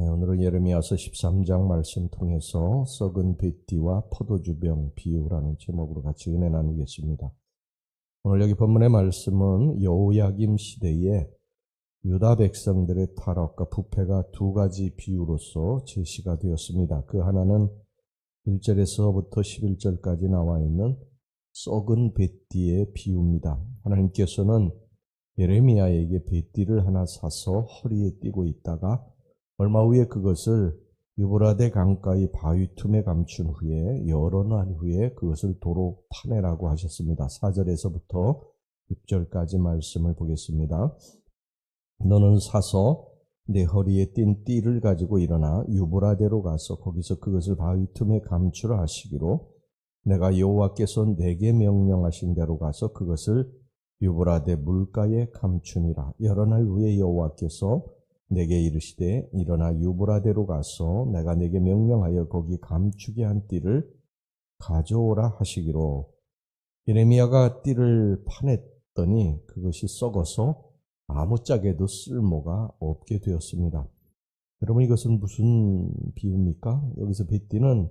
오늘은 예레미야서 13장 말씀 통해서 썩은 뱃띠와 포도주병 비유라는 제목으로 같이 은혜 나누겠습니다. 오늘 여기 본문의 말씀은 여호야김 시대에 유다 백성들의 타락과 부패가 두 가지 비유로서 제시가 되었습니다. 그 하나는 1절에서부터 11절까지 나와 있는 썩은 뱃띠의 비유입니다. 하나님께서는 예레미야에게 뱃띠를 하나 사서 허리에 띠고 있다가 얼마 후에 그것을 유브라데 강가의 바위 틈에 감춘 후에 여러 날 후에 그것을 도로 파내라고 하셨습니다. 4절에서부터 6절까지 말씀을 보겠습니다. 너는 사서 내 허리에 띈 띠를 가지고 일어나 유브라데로 가서 거기서 그것을 바위 틈에 감추라 하시기로 내가 여호와께서 내게 명령하신 대로 가서 그것을 유브라데 물가에 감추니라. 여러 날 후에 여호와께서 내게 이르시되 일어나 유브라데로 가서 내가 내게 명령하여 거기 감추게 한 띠를 가져오라 하시기로 예레미야가 띠를 파냈더니 그것이 썩어서 아무짝에도 쓸모가 없게 되었습니다. 여러분, 이것은 무슨 비유입니까? 여기서 뱃띠는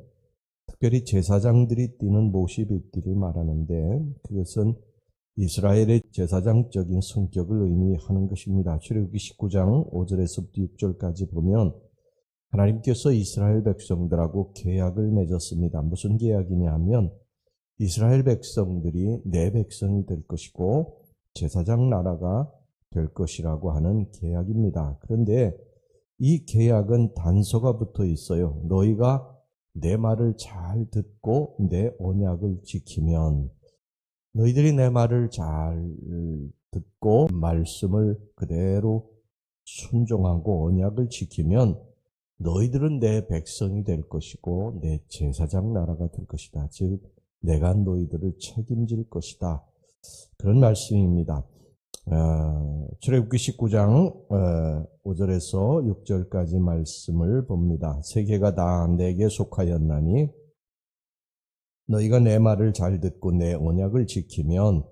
특별히 제사장들이 띠는 모시 뱃띠를 말하는데 그것은 이스라엘의 제사장적인 성격을 의미하는 것입니다. 출애굽기 19장 5절에서부터 6절까지 보면 하나님께서 이스라엘 백성들하고 계약을 맺었습니다. 무슨 계약이냐 하면 이스라엘 백성들이 내 백성이 될 것이고 제사장 나라가 될 것이라고 하는 계약입니다. 그런데 이 계약은 단서가 붙어 있어요. 너희가 내 말을 잘 듣고 내 언약을 지키면, 너희들이 내 말을 잘 듣고 말씀을 그대로 순종하고 언약을 지키면 너희들은 내 백성이 될 것이고 내 제사장 나라가 될 것이다. 즉 내가 너희들을 책임질 것이다. 그런 말씀입니다. 출애굽기 19장 5절에서 6절까지 말씀을 봅니다. 세계가 다 내게 속하였나니 너희가 내 말을 잘 듣고 내 언약을 지키면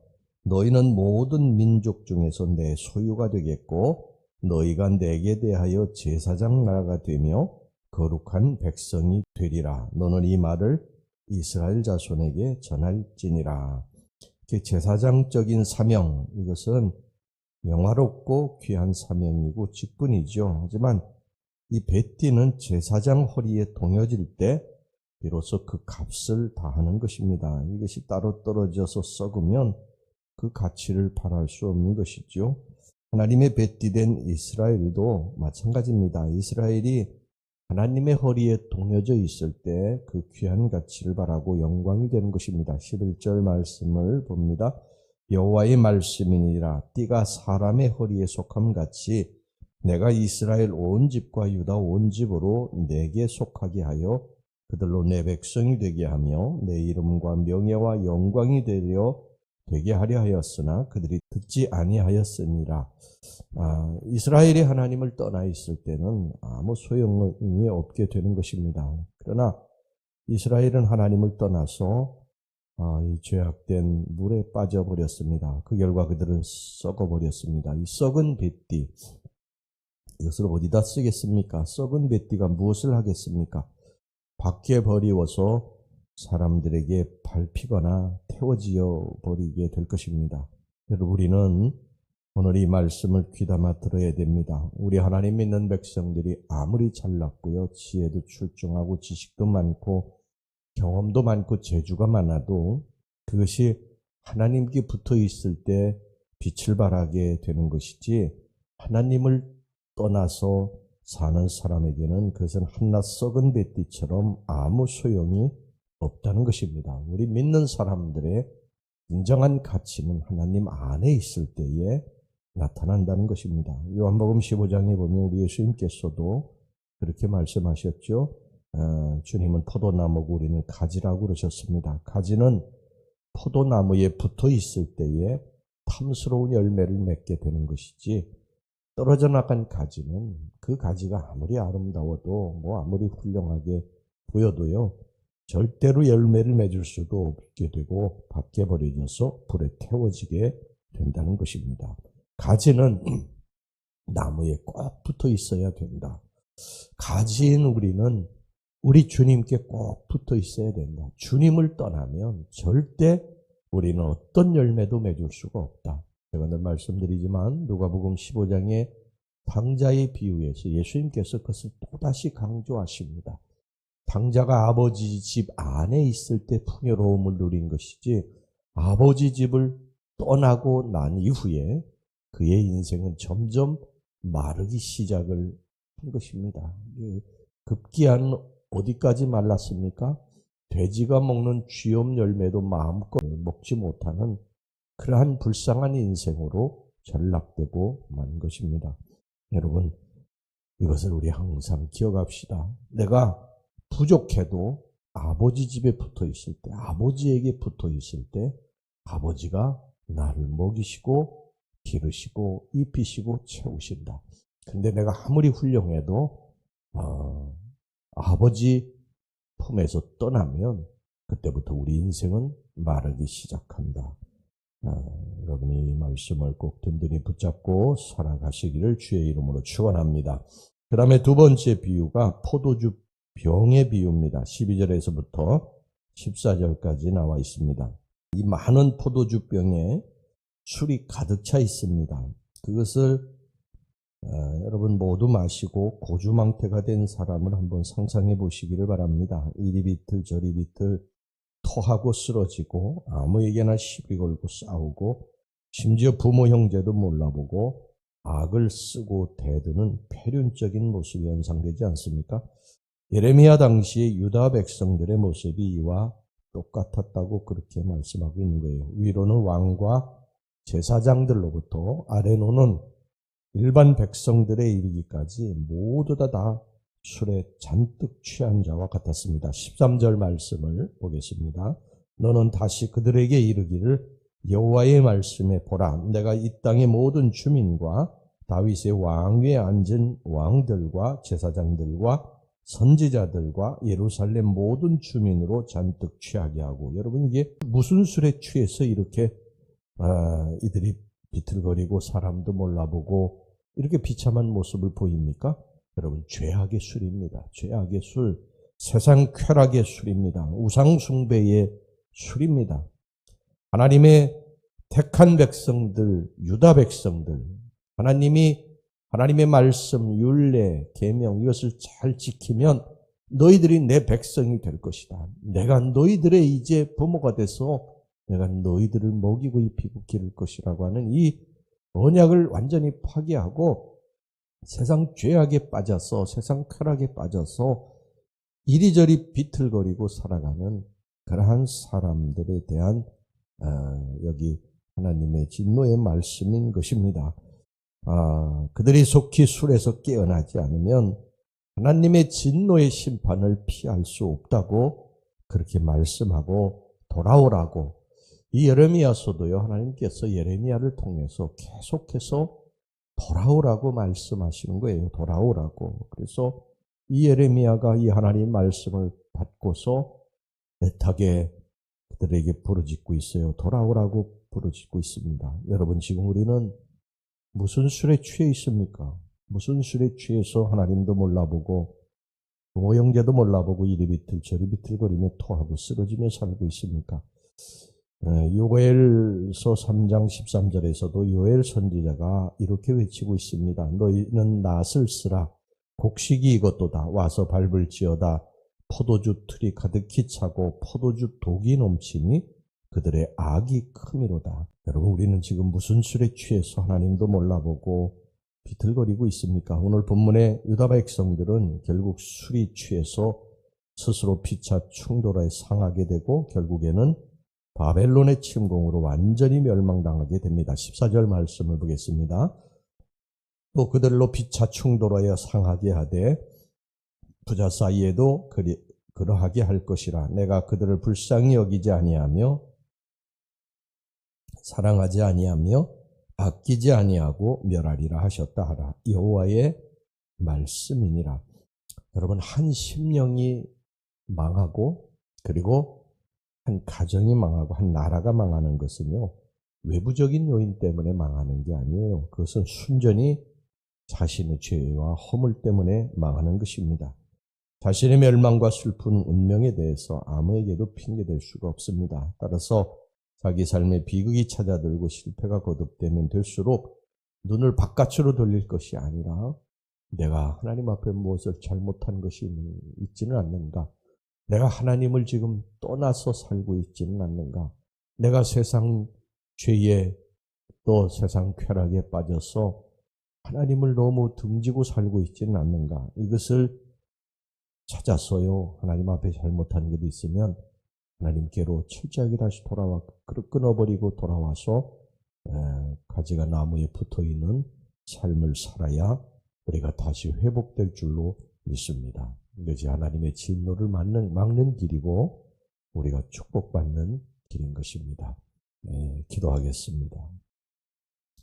너희는 모든 민족 중에서 내 소유가 되겠고 너희가 내게 대하여 제사장 나라가 되며 거룩한 백성이 되리라. 너는 이 말을 이스라엘 자손에게 전할지니라. 제사장적인 사명, 이것은 영화롭고 귀한 사명이고 직분이죠. 하지만 이 뱃띠는 제사장 허리에 동여질 때 비로소 그 값을 다하는 것입니다. 이것이 따로 떨어져서 썩으면 그 가치를 발할 수 없는 것이죠. 하나님의 뱃띠된 이스라엘도 마찬가지입니다. 이스라엘이 하나님의 허리에 동여져 있을 때 그 귀한 가치를 발하고 영광이 되는 것입니다. 11절 말씀을 봅니다. 여호와의 말씀이니라. 띠가 사람의 허리에 속함같이 내가 이스라엘 온 집과 유다 온 집으로 내게 속하게 하여 그들로 내 백성이 되게 하며 내 이름과 명예와 영광이 되게 하려 하였으나 그들이 듣지 아니하였으니라. 이스라엘이 하나님을 떠나 있을 때는 아무 소용이 없게 되는 것입니다. 그러나 이스라엘은 하나님을 떠나서 이 죄악된 물에 빠져버렸습니다. 그 결과 그들은 썩어버렸습니다. 이 썩은 뱃띠, 이것을 어디다 쓰겠습니까? 썩은 뱃띠가 무엇을 하겠습니까? 밖에 버리워서 사람들에게 밟히거나 태워지어 버리게 될 것입니다. 여러분, 우리는 오늘 이 말씀을 귀담아 들어야 됩니다. 우리 하나님 믿는 백성들이 아무리 잘났고요, 지혜도 출중하고 지식도 많고 경험도 많고 재주가 많아도 그것이 하나님께 붙어 있을 때 빛을 발하게 되는 것이지 하나님을 떠나서 사는 사람에게는 그것은 한낱 썩은 뱃띠처럼 아무 소용이 없다는 것입니다. 우리 믿는 사람들의 진정한 가치는 하나님 안에 있을 때에 나타난다는 것입니다. 요한복음 15장에 보면 우리 예수님께서도 그렇게 말씀하셨죠. 주님은 포도나무고 우리는 가지라고 그러셨습니다. 가지는 포도나무에 붙어 있을 때에 탐스러운 열매를 맺게 되는 것이지 떨어져 나간 가지는 그 가지가 아무리 아름다워도 아무리 훌륭하게 보여도요 절대로 열매를 맺을 수도 없게 되고 밖에 버려져서 불에 태워지게 된다는 것입니다. 가지는 나무에 꼭 붙어 있어야 된다. 가지인 우리는 우리 주님께 꼭 붙어 있어야 된다. 주님을 떠나면 절대 우리는 어떤 열매도 맺을 수가 없다. 제가 늘 말씀드리지만 누가복음 15장의 당자의 비유에서 예수님께서 그것을 또다시 강조하십니다. 당자가 아버지 집 안에 있을 때 풍요로움을 누린 것이지 아버지 집을 떠나고 난 이후에 그의 인생은 점점 마르기 시작을 한 것입니다. 급기야는 어디까지 말랐습니까? 돼지가 먹는 쥐염 열매도 마음껏 먹지 못하는 그러한 불쌍한 인생으로 전락되고 만 것입니다. 여러분, 이것을 우리 항상 기억합시다. 내가 부족해도 아버지 집에 붙어 있을 때, 아버지에게 붙어 있을 때 아버지가 나를 먹이시고 기르시고 입히시고 채우신다. 근데 내가 아무리 훌륭해도 아버지 품에서 떠나면 그때부터 우리 인생은 마르기 시작한다. 여러분이 이 말씀을 꼭 든든히 붙잡고 살아가시기를 주의 이름으로 축원합니다. 그 다음에 두 번째 비유가 포도주 병의 비유입니다. 12절에서부터 14절까지 나와 있습니다. 이 많은 포도주 병에 술이 가득 차 있습니다. 그것을 여러분 모두 마시고 고주망태가 된 사람을 한번 상상해 보시기를 바랍니다. 이리 비틀 저리 비틀 토하고 쓰러지고 아무에게나 시비 걸고 싸우고 심지어 부모 형제도 몰라보고 악을 쓰고 대드는 폐륜적인 모습이 연상되지 않습니까? 예레미야 당시의 유다 백성들의 모습이 이와 똑같았다고 그렇게 말씀하고 있는 거예요. 위로는 왕과 제사장들로부터 아래로는 일반 백성들에 이르기까지 모두 다 술에 잔뜩 취한 자와 같았습니다. 13절 말씀을 보겠습니다. 너는 다시 그들에게 이르기를 여호와의 말씀에 보라. 내가 이 땅의 모든 주민과 다윗의 왕위에 앉은 왕들과 제사장들과 선지자들과 예루살렘 모든 주민으로 잔뜩 취하게 하고. 여러분, 이게 무슨 술에 취해서 이렇게 이들이 비틀거리고 사람도 몰라보고 이렇게 비참한 모습을 보입니까? 여러분, 죄악의 술입니다. 죄악의 술, 세상 쾌락의 술입니다. 우상 숭배의 술입니다. 하나님의 택한 백성들, 유다 백성들, 하나님의 말씀, 율례, 계명 이것을 잘 지키면 너희들이 내 백성이 될 것이다. 내가 너희들의 이제 부모가 돼서 내가 너희들을 먹이고 입히고 기를 것이라고 하는 이 언약을 완전히 파괴하고 세상 죄악에 빠져서 세상 쾌락에 빠져서 이리저리 비틀거리고 살아가는 그러한 사람들에 대한 여기 하나님의 진노의 말씀인 것입니다. 그들이 속히 술에서 깨어나지 않으면 하나님의 진노의 심판을 피할 수 없다고 그렇게 말씀하고 돌아오라고. 이 예레미야서도요, 하나님께서 예레미야를 통해서 계속해서 돌아오라고 말씀하시는 거예요. 돌아오라고. 그래서 이 예레미야가 이 하나님 말씀을 받고서 애타게 그들에게 부르짖고 있어요. 돌아오라고 부르짖고 있습니다. 여러분, 지금 우리는 무슨 술에 취해 있습니까? 무슨 술에 취해서 하나님도 몰라보고 부모 형제도 몰라보고 이리 비틀 저리 비틀거리며 토하고 쓰러지며 살고 있습니까? 요엘서 3장 13절에서도 요엘 선지자가 이렇게 외치고 있습니다. 너희는 낫을 쓰라. 곡식이 익었도다. 와서 밟을지어다. 포도주 틀이 가득히 차고 포도주 독이 넘치니 그들의 악이 크미로다. 여러분, 우리는 지금 무슨 술에 취해서 하나님도 몰라보고 비틀거리고 있습니까? 오늘 본문의 유다 백성들은 결국 술이 취해서 스스로 피차 충돌하여 상하게 되고 결국에는 바벨론의 침공으로 완전히 멸망당하게 됩니다. 14절 말씀을 보겠습니다. 또 그들로 피차 충돌하여 상하게 하되 부자 사이에도 그러하게 할 것이라. 내가 그들을 불쌍히 여기지 아니하며 사랑하지 아니하며 아끼지 아니하고 멸하리라 하셨다 하라. 여호와의 말씀이니라. 여러분, 한 심령이 망하고 그리고 한 가정이 망하고 한 나라가 망하는 것은요, 외부적인 요인 때문에 망하는 게 아니에요. 그것은 순전히 자신의 죄와 허물 때문에 망하는 것입니다. 자신의 멸망과 슬픈 운명에 대해서 아무에게도 핑계댈 수가 없습니다. 따라서 자기 삶에 비극이 찾아들고 실패가 거듭되면 될수록 눈을 바깥으로 돌릴 것이 아니라 내가 하나님 앞에 무엇을 잘못한 것이 있지는 않는가? 내가 하나님을 지금 떠나서 살고 있지는 않는가? 내가 세상 죄에 또 세상 쾌락에 빠져서 하나님을 너무 등지고 살고 있지는 않는가? 이것을 찾아서요, 하나님 앞에 잘못한 것이 있으면 하나님께로 철저하게 다시 돌아와 끊어버리고 돌아와서 가지가 나무에 붙어있는 삶을 살아야 우리가 다시 회복될 줄로 믿습니다. 이것이 하나님의 진노를 막는 길이고 우리가 축복받는 길인 것입니다. 기도하겠습니다.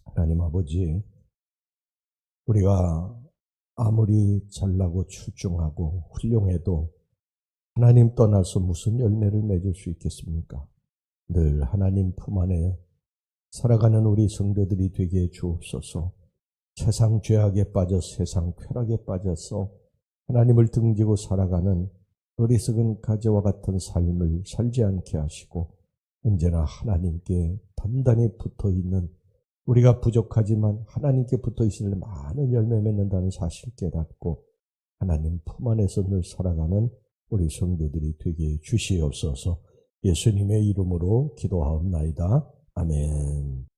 하나님 아버지, 우리가 아무리 잘나고 출중하고 훌륭해도 하나님 떠나서 무슨 열매를 맺을 수 있겠습니까? 늘 하나님 품 안에 살아가는 우리 성도들이 되게 해 주옵소서. 세상 죄악에 빠져 세상 쾌락에 빠져서 하나님을 등지고 살아가는 어리석은 가지와 같은 삶을 살지 않게 하시고 언제나 하나님께 단단히 붙어있는, 우리가 부족하지만 하나님께 붙어있을 많은 열매 맺는다는 사실 깨닫고 하나님 품 안에서 늘 살아가는 우리 성도들이 되게 주시옵소서. 예수님의 이름으로 기도하옵나이다. 아멘.